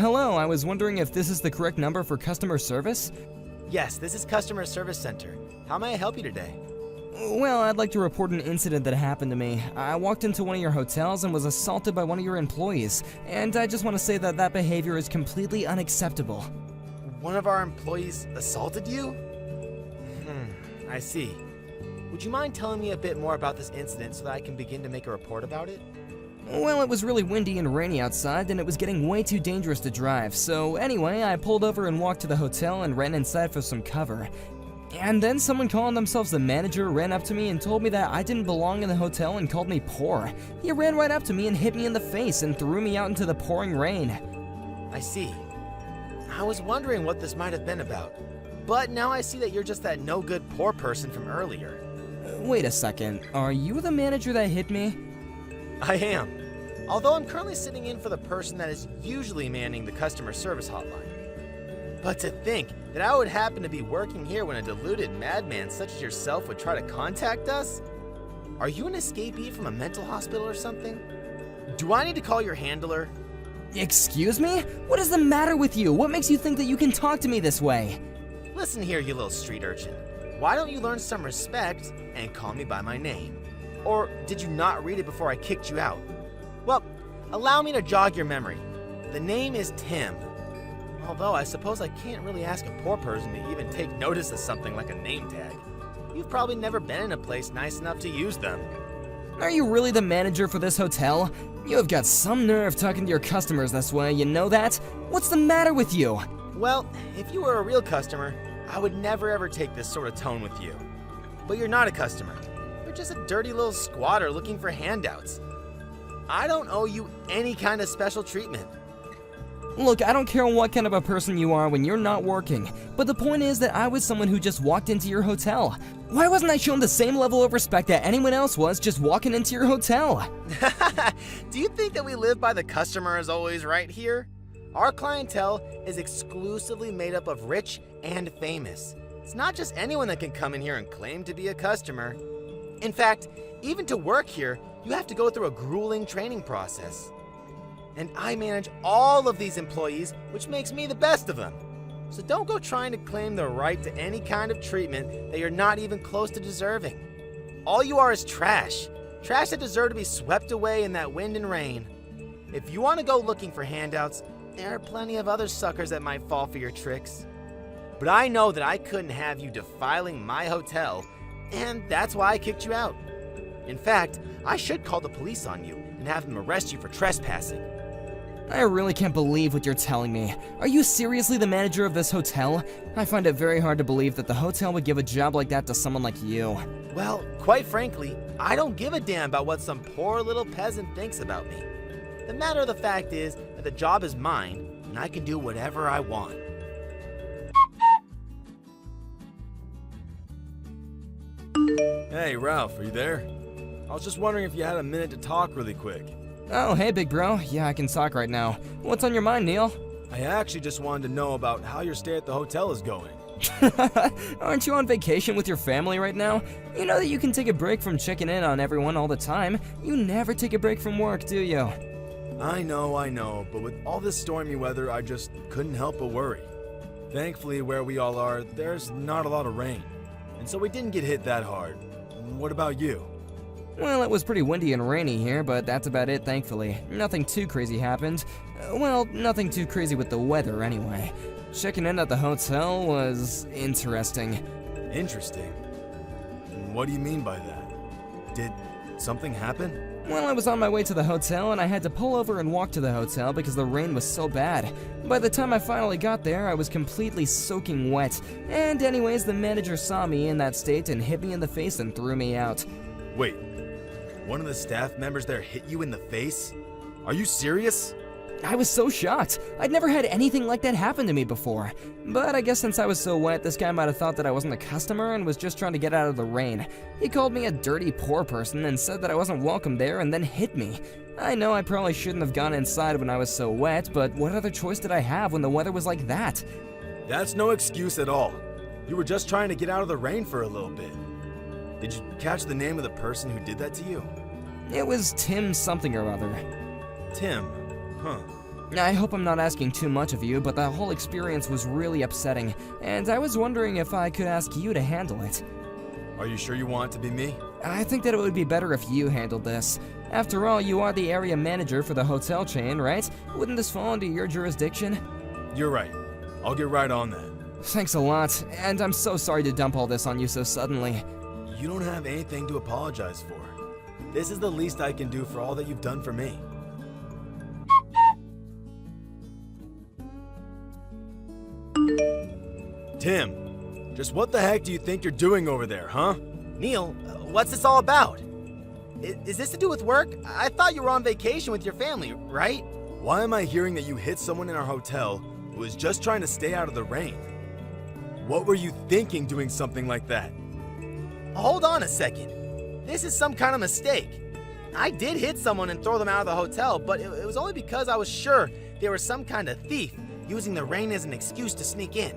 hello, I was wondering if this is the correct number for customer service? Yes, this is Customer Service Center. How may I help you today? Well, I'd like to report an incident that happened to me. I walked into one of your hotels and was assaulted by one of your employees, and I just want to say that that behavior is completely unacceptable. One of our employees assaulted you? I see. Would you mind telling me a bit more about this incident so that I can begin to make a report about it? Well, it was really windy and rainy outside, and it was getting way too dangerous to drive, so anyway, I pulled over and walked to the hotel and ran inside for some cover. And then someone calling themselves the manager ran up to me and told me that I didn't belong in the hotel and called me poor. He ran right up to me and hit me in the face and threw me out into the pouring rain. I see. I was wondering what this might have been about, but now I see that you're just that no-good poor person from earlier. Wait a second, are you the manager that hit me? I am, although I'm currently sitting in for the person that is usually manning the customer service hotline. But to think that I would happen to be working here when a deluded madman such as yourself would try to contact us? Are you an escapee from a mental hospital or something? Do I need to call your handler? Excuse me? What is the matter with you? What makes you think that you can talk to me this way? Listen here, you little street urchin. Why don't you learn some respect and call me by my name? Or did you not read it before I kicked you out? Well, allow me to jog your memory. The name is Tim. Although I suppose I can't really ask a poor person to even take notice of something like a name tag. You've probably never been in a place nice enough to use them. Are you really the manager for this hotel? You have got some nerve talking to your customers this way, you know that? What's the matter with you? Well, if you were a real customer, I would never ever take this sort of tone with you. But you're not a customer. You're just a dirty little squatter looking for handouts. I don't owe you any kind of special treatment. Look, I don't care what kind of a person you are when you're not working, but the point is that I was someone who just walked into your hotel. Why wasn't I shown the same level of respect that anyone else was just walking into your hotel? Do you think that we live by the customer is always right here? Our clientele is exclusively made up of rich and famous. It's not just anyone that can come in here and claim to be a customer. In fact, even to work here, you have to go through a grueling training process. And I manage all of these employees, which makes me the best of them. So don't go trying to claim the right to any kind of treatment that you're not even close to deserving. All you are is trash. Trash that deserve to be swept away in that wind and rain. If you want to go looking for handouts, there are plenty of other suckers that might fall for your tricks. But I know that I couldn't have you defiling my hotel, and that's why I kicked you out. In fact, I should call the police on you and have them arrest you for trespassing. I really can't believe what you're telling me. Are you seriously the manager of this hotel? I find it very hard to believe that the hotel would give a job like that to someone like you. Well, quite frankly, I don't give a damn about what some poor little peasant thinks about me. The matter of the fact is that the job is mine, and I can do whatever I want. Hey, Ralph, are you there? I was just wondering if you had a minute to talk really quick. Oh, hey, big bro. Yeah, I can talk right now. What's on your mind, Neil? I actually just wanted to know about how your stay at the hotel is going. Aren't you on vacation with your family right now? You know that you can take a break from checking in on everyone all the time. You never take a break from work, do you? I know, but with all this stormy weather, I just couldn't help but worry. Thankfully, where we all are, there's not a lot of rain, and so we didn't get hit that hard. What about you? Well, it was pretty windy and rainy here, but that's about it, thankfully. Nothing too crazy happened. Well, nothing too crazy with the weather, anyway. Checking in at the hotel was interesting. Interesting? What do you mean by that? Did something happen? Well, I was on my way to the hotel, and I had to pull over and walk to the hotel because the rain was so bad. By the time I finally got there, I was completely soaking wet. And anyways, the manager saw me in that state and hit me in the face and threw me out. Wait, one of the staff members there hit you in the face? Are you serious? I was so shocked. I'd never had anything like that happen to me before. But I guess since I was so wet, this guy might have thought that I wasn't a customer and was just trying to get out of the rain. He called me a dirty, poor person and said that I wasn't welcome there and then hit me. I know I probably shouldn't have gone inside when I was so wet, but what other choice did I have when the weather was like that? That's no excuse at all. You were just trying to get out of the rain for a little bit. Did you catch the name of the person who did that to you? It was Tim something or other. Tim. Huh. I hope I'm not asking too much of you, but the whole experience was really upsetting, and I was wondering if I could ask you to handle it. Are you sure you want it to be me? I think that it would be better if you handled this. After all, you are the area manager for the hotel chain, right? Wouldn't this fall under your jurisdiction? You're right. I'll get right on that. Thanks a lot, and I'm so sorry to dump all this on you so suddenly. You don't have anything to apologize for. This is the least I can do for all that you've done for me. Tim, just what the heck do you think you're doing over there, huh? Neil, what's this all about? Is this to do with work? I thought you were on vacation with your family, right? Why am I hearing that you hit someone in our hotel who was just trying to stay out of the rain? What were you thinking doing something like that? Hold on a second. This is some kind of mistake. I did hit someone and throw them out of the hotel, but it was only because I was sure they were some kind of thief using the rain as an excuse to sneak in.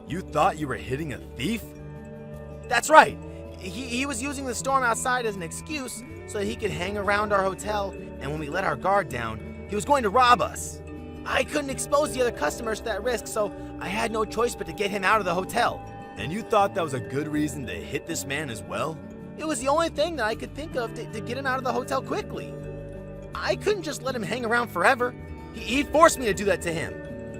You thought you were hitting a thief? That's right. He was using the storm outside as an excuse so that he could hang around our hotel, and when we let our guard down, he was going to rob us. I couldn't expose the other customers to that risk, so I had no choice but to get him out of the hotel. And you thought that was a good reason to hit this man as well? It was the only thing that I could think of to get him out of the hotel quickly. I couldn't just let him hang around forever. He forced me to do that to him.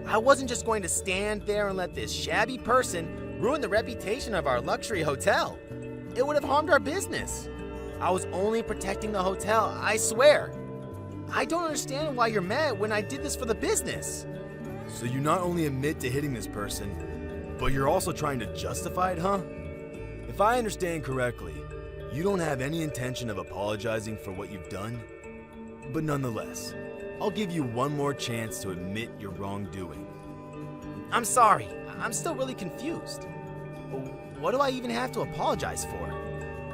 I wasn't just going to stand there and let this shabby person ruin the reputation of our luxury hotel. It would have harmed our business. I was only protecting the hotel, I swear. I don't understand why you're mad when I did this for the business. So you not only admit to hitting this person, but you're also trying to justify it, huh? If I understand correctly, you don't have any intention of apologizing for what you've done, but nonetheless, I'll give you one more chance to admit your wrongdoing. I'm sorry. I'm still really confused. What do I even have to apologize for?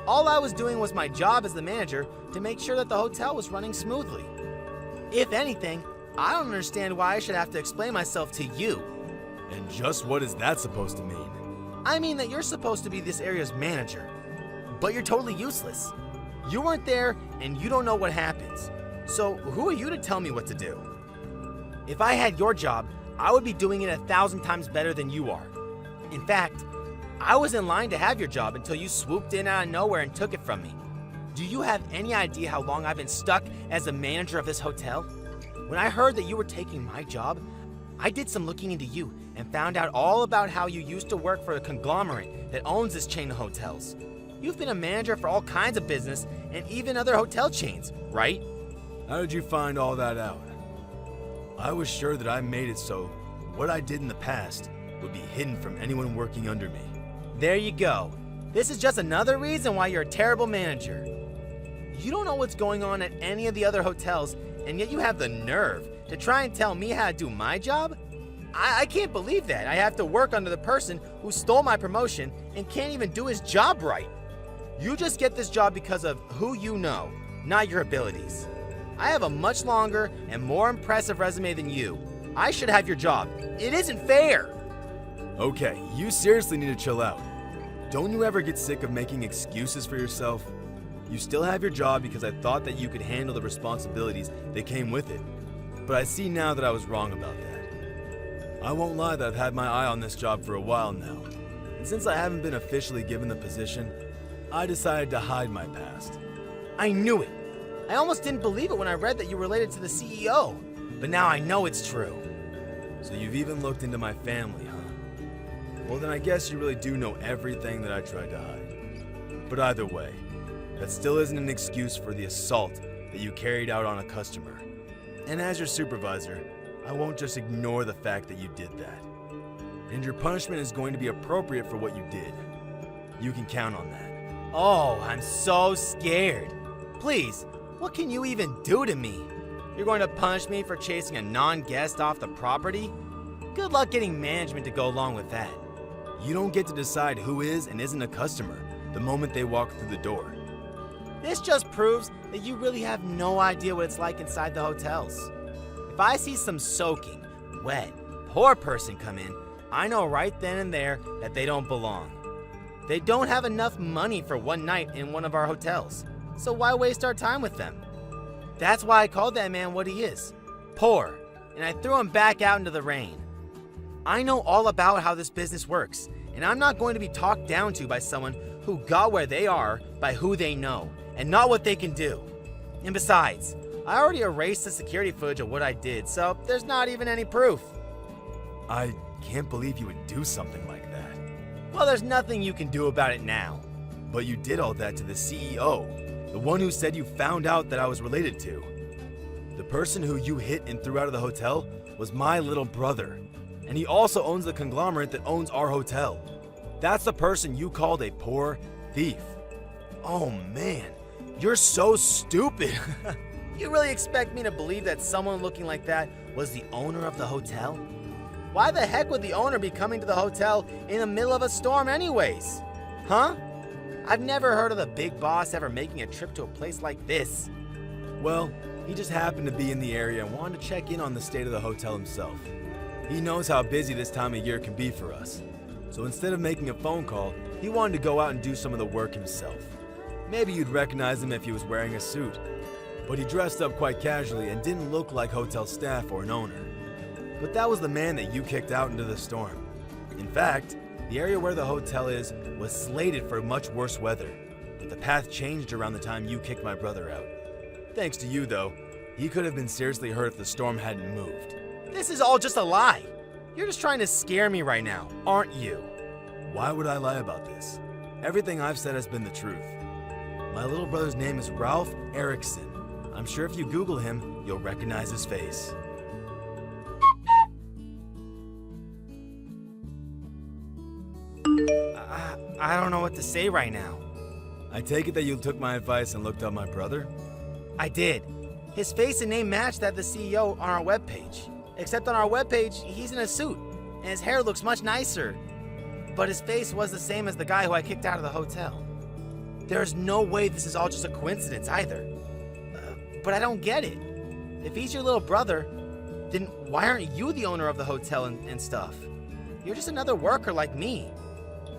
All I was doing was my job as the manager to make sure that the hotel was running smoothly. If anything, I don't understand why I should have to explain myself to you. And just what is that supposed to mean? I mean that you're supposed to be this area's manager, but you're totally useless. You weren't there and you don't know what happens. So who are you to tell me what to do? If I had your job, I would be doing it 1,000 times better than you are. In fact, I was in line to have your job until you swooped in out of nowhere and took it from me. Do you have any idea how long I've been stuck as the manager of this hotel? When I heard that you were taking my job, I did some looking into you and found out all about how you used to work for a conglomerate that owns this chain of hotels. You've been a manager for all kinds of business and even other hotel chains, right? How did you find all that out? I was sure that I made it so what I did in the past would be hidden from anyone working under me. There you go. This is just another reason why you're a terrible manager. You don't know what's going on at any of the other hotels, and yet you have the nerve to try and tell me how to do my job? I can't believe that. I have to work under the person who stole my promotion and can't even do his job right. You just get this job because of who you know, not your abilities. I have a much longer and more impressive resume than you. I should have your job. It isn't fair. Okay, you seriously need to chill out. Don't you ever get sick of making excuses for yourself? You still have your job because I thought that you could handle the responsibilities that came with it. But I see now that I was wrong about that. I won't lie that I've had my eye on this job for a while now. And since I haven't been officially given the position, I decided to hide my past. I knew it. I almost didn't believe it when I read that you were related to the CEO. But now I know it's true. So you've even looked into my family, huh? Well, then I guess you really do know everything that I tried to hide. But either way, that still isn't an excuse for the assault that you carried out on a customer. And as your supervisor, I won't just ignore the fact that you did that. And your punishment is going to be appropriate for what you did. You can count on that. Oh, I'm so scared. Please, what can you even do to me? You're going to punish me for chasing a non-guest off the property? Good luck getting management to go along with that. You don't get to decide who is and isn't a customer the moment they walk through the door. This just proves that you really have no idea what it's like inside the hotels. If I see some soaking, wet, poor person come in, I know right then and there that they don't belong. They don't have enough money for one night in one of our hotels, so why waste our time with them? That's why I called that man what he is, poor. and I threw him back out into the rain. I know all about how this business works, and I'm not going to be talked down to by someone who got where they are by who they know, and not what they can do. And besides, I already erased the security footage of what I did, so there's not even any proof. I can't believe you would do something like that. Well, there's nothing you can do about it now. But you did all that to the CEO, the one who said you found out that I was related to. The person who you hit and threw out of the hotel was my little brother, and he also owns the conglomerate that owns our hotel. That's the person you called a poor thief. Oh man, you're so stupid. You really expect me to believe that someone looking like that was the owner of the hotel? Why the heck would the owner be coming to the hotel in the middle of a storm anyways? Huh? I've never heard of the big boss ever making a trip to a place like this. Well, he just happened to be in the area and wanted to check in on the state of the hotel himself. He knows how busy this time of year can be for us. So instead of making a phone call, he wanted to go out and do some of the work himself. Maybe you'd recognize him if he was wearing a suit. But he dressed up quite casually and didn't look like hotel staff or an owner. But that was the man that you kicked out into the storm. In fact, the area where the hotel is was slated for much worse weather, but the path changed around the time you kicked my brother out. Thanks to you, though, he could have been seriously hurt if the storm hadn't moved. This is all just a lie. You're just trying to scare me right now, aren't you? Why would I lie about this? Everything I've said has been the truth. My little brother's name is Ralph Erickson. I'm sure if you Google him, you'll recognize his face. I don't know what to say right now. I take it that you took my advice and looked up my brother? I did. His face and name matched that of the CEO on our webpage. Except on our webpage, he's in a suit, and his hair looks much nicer. But his face was the same as the guy who I kicked out of the hotel. There's no way this is all just a coincidence either. But I don't get it. If he's your little brother, then why aren't you the owner of the hotel and stuff? You're just another worker like me.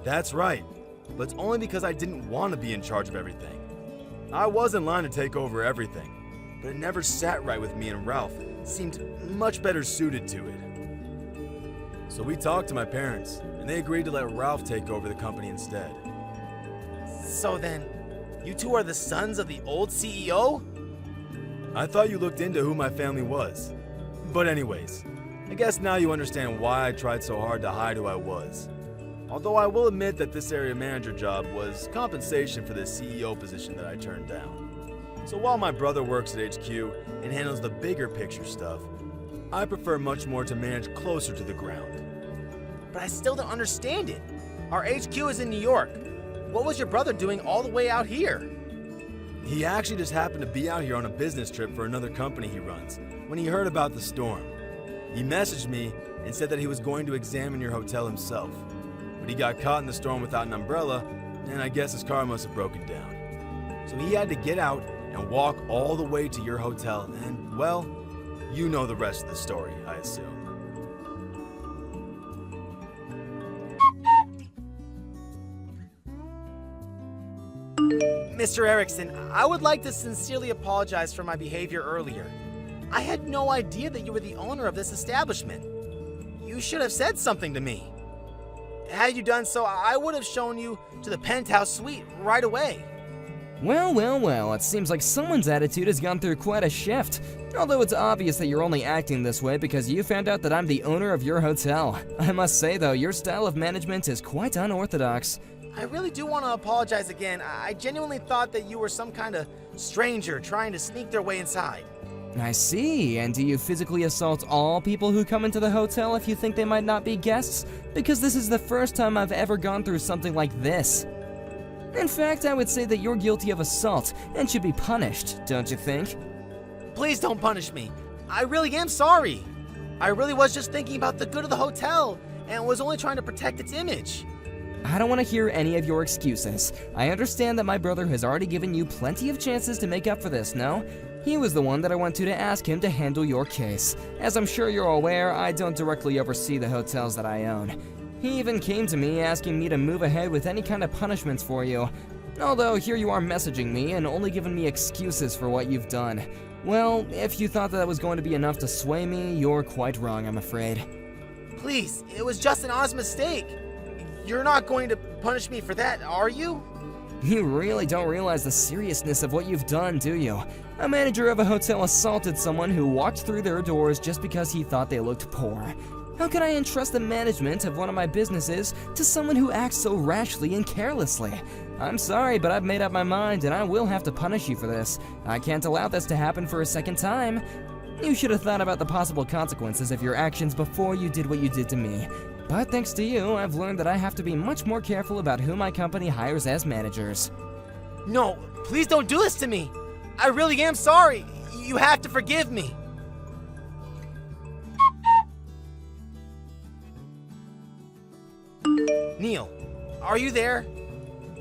That's right, but it's only because I didn't want to be in charge of everything. I was in line to take over everything, but it never sat right with me, and Ralph seemed much better suited to it. So we talked to my parents, and they agreed to let Ralph take over the company instead. So then, you two are the sons of the old CEO? I thought you looked into who my family was. But anyways, I guess now you understand why I tried so hard to hide who I was. Although I will admit that this area manager job was compensation for the CEO position that I turned down. So while my brother works at HQ and handles the bigger picture stuff, I prefer much more to manage closer to the ground. But I still don't understand it. Our HQ is in New York. What was your brother doing all the way out here? He actually just happened to be out here on a business trip for another company he runs when he heard about the storm. He messaged me and said that he was going to examine your hotel himself. But he got caught in the storm without an umbrella, and I guess his car must have broken down. So he had to get out and walk all the way to your hotel, and, well, you know the rest of the story, I assume. Mr. Erickson, I would like to sincerely apologize for my behavior earlier. I had no idea that you were the owner of this establishment. You should have said something to me. Had you done so, I would have shown you to the penthouse suite right away. Well, it seems like someone's attitude has gone through quite a shift. Although it's obvious that you're only acting this way because you found out that I'm the owner of your hotel. I must say though, your style of management is quite unorthodox. I really do want to apologize again. I genuinely thought that you were some kind of stranger trying to sneak their way inside. I see, and do you physically assault all people who come into the hotel if you think they might not be guests? Because this is the first time I've ever gone through something like this. In fact, I would say that you're guilty of assault and should be punished, don't you think? Please don't punish me. I really am sorry. I really was just thinking about the good of the hotel and was only trying to protect its image. I don't want to hear any of your excuses. I understand that my brother has already given you plenty of chances to make up for this, no? He was the one that I went to ask him to handle your case. As I'm sure you're aware, I don't directly oversee the hotels that I own. He even came to me asking me to move ahead with any kind of punishments for you. Although here you are messaging me and only giving me excuses for what you've done. Well, if you thought that was going to be enough to sway me, you're quite wrong, I'm afraid. Please, it was just an honest mistake. You're not going to punish me for that, are you? You really don't realize the seriousness of what you've done, do you? A manager of a hotel assaulted someone who walked through their doors just because he thought they looked poor. How can I entrust the management of one of my businesses to someone who acts so rashly and carelessly? I'm sorry, but I've made up my mind and I will have to punish you for this. I can't allow this to happen for a second time. You should have thought about the possible consequences of your actions before you did what you did to me. But thanks to you, I've learned that I have to be much more careful about who my company hires as managers. No, please don't do this to me. I really am sorry. You have to forgive me. Neil, are you there?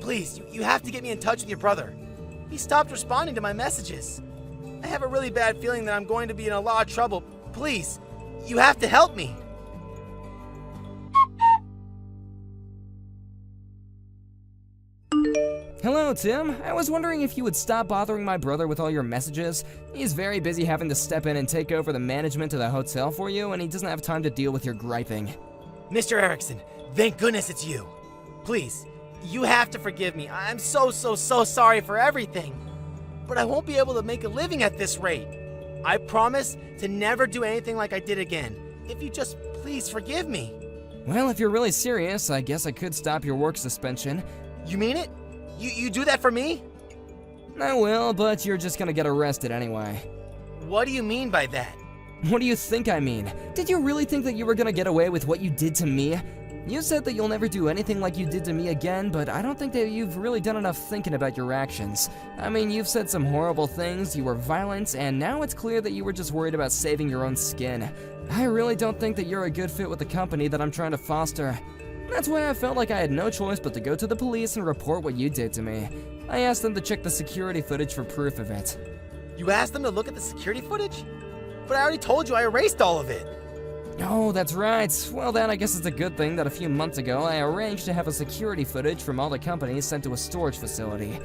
Please, you have to get me in touch with your brother. He stopped responding to my messages. I have a really bad feeling that I'm going to be in a lot of trouble. Please, you have to help me. Hello, Tim. I was wondering if you would stop bothering my brother with all your messages. He's very busy having to step in and take over the management of the hotel for you, and he doesn't have time to deal with your griping. Mr. Erickson, thank goodness it's you. Please, you have to forgive me. I'm so sorry for everything. But I won't be able to make a living at this rate. I promise to never do anything like I did again. If you just please forgive me. Well, if you're really serious, I guess I could stop your work suspension. You mean it? You do that for me? I will, but you're just gonna get arrested anyway. What do you mean by that? What do you think I mean? Did you really think that you were gonna get away with what you did to me? You said that you'll never do anything like you did to me again, but I don't think that you've really done enough thinking about your actions. I mean, you've said some horrible things, you were violent, and now it's clear that you were just worried about saving your own skin. I really don't think that you're a good fit with the company that I'm trying to foster. That's why I felt like I had no choice but to go to the police and report what you did to me. I asked them to check the security footage for proof of it. You asked them to look at the security footage? But I already told you I erased all of it. Oh, that's right. Well then, I guess it's a good thing that a few months ago I arranged to have a security footage from all the companies sent to a storage facility.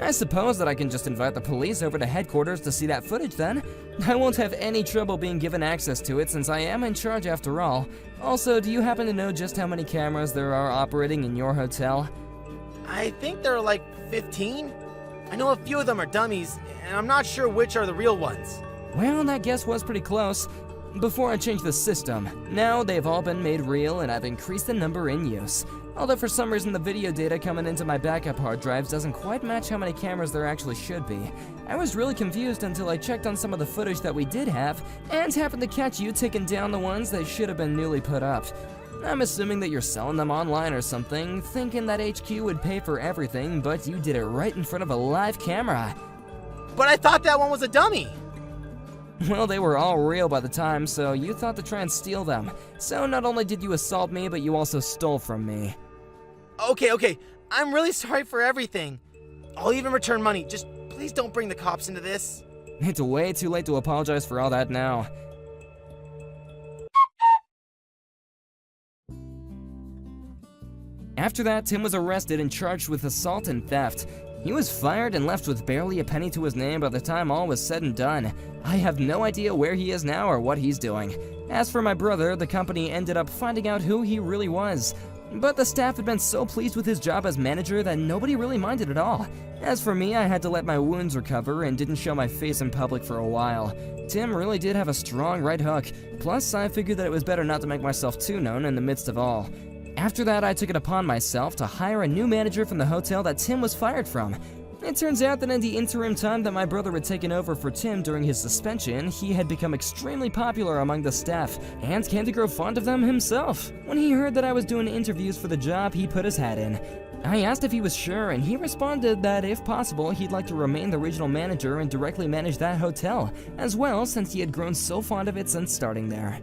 I suppose that I can just invite the police over to headquarters to see that footage then. I won't have any trouble being given access to it since I am in charge after all. Also, do you happen to know just how many cameras there are operating in your hotel? I think there are like 15. I know a few of them are dummies, and I'm not sure which are the real ones. Well, that guess was pretty close. Before I changed the system, now they've all been made real and I've increased the number in use. Although for some reason the video data coming into my backup hard drives doesn't quite match how many cameras there actually should be. I was really confused until I checked on some of the footage that we did have, and happened to catch you taking down the ones that should have been newly put up. I'm assuming that you're selling them online or something, thinking that HQ would pay for everything, but you did it right in front of a live camera. But I thought that one was a dummy. Well, they were all real by the time, so you thought to try and steal them. So not only did you assault me, but you also stole from me. Okay, I'm really sorry for everything. I'll even return money. Just please don't bring the cops into this. It's way too late to apologize for all that now. After that, Tim was arrested and charged with assault and theft. He was fired and left with barely a penny to his name by the time all was said and done. I have no idea where he is now or what he's doing. As for my brother, the company ended up finding out who he really was. But the staff had been so pleased with his job as manager that nobody really minded at all. As for me, I had to let my wounds recover and didn't show my face in public for a while. Tim really did have a strong right hook. Plus, I figured that it was better not to make myself too known in the midst of all. After that, I took it upon myself to hire a new manager from the hotel that Tim was fired from. It turns out that in the interim time that my brother had taken over for Tim during his suspension, he had become extremely popular among the staff, and came to grow fond of them himself. When he heard that I was doing interviews for the job, he put his hat in. I asked if he was sure, and he responded that if possible, he'd like to remain the regional manager and directly manage that hotel, as well since he had grown so fond of it since starting there.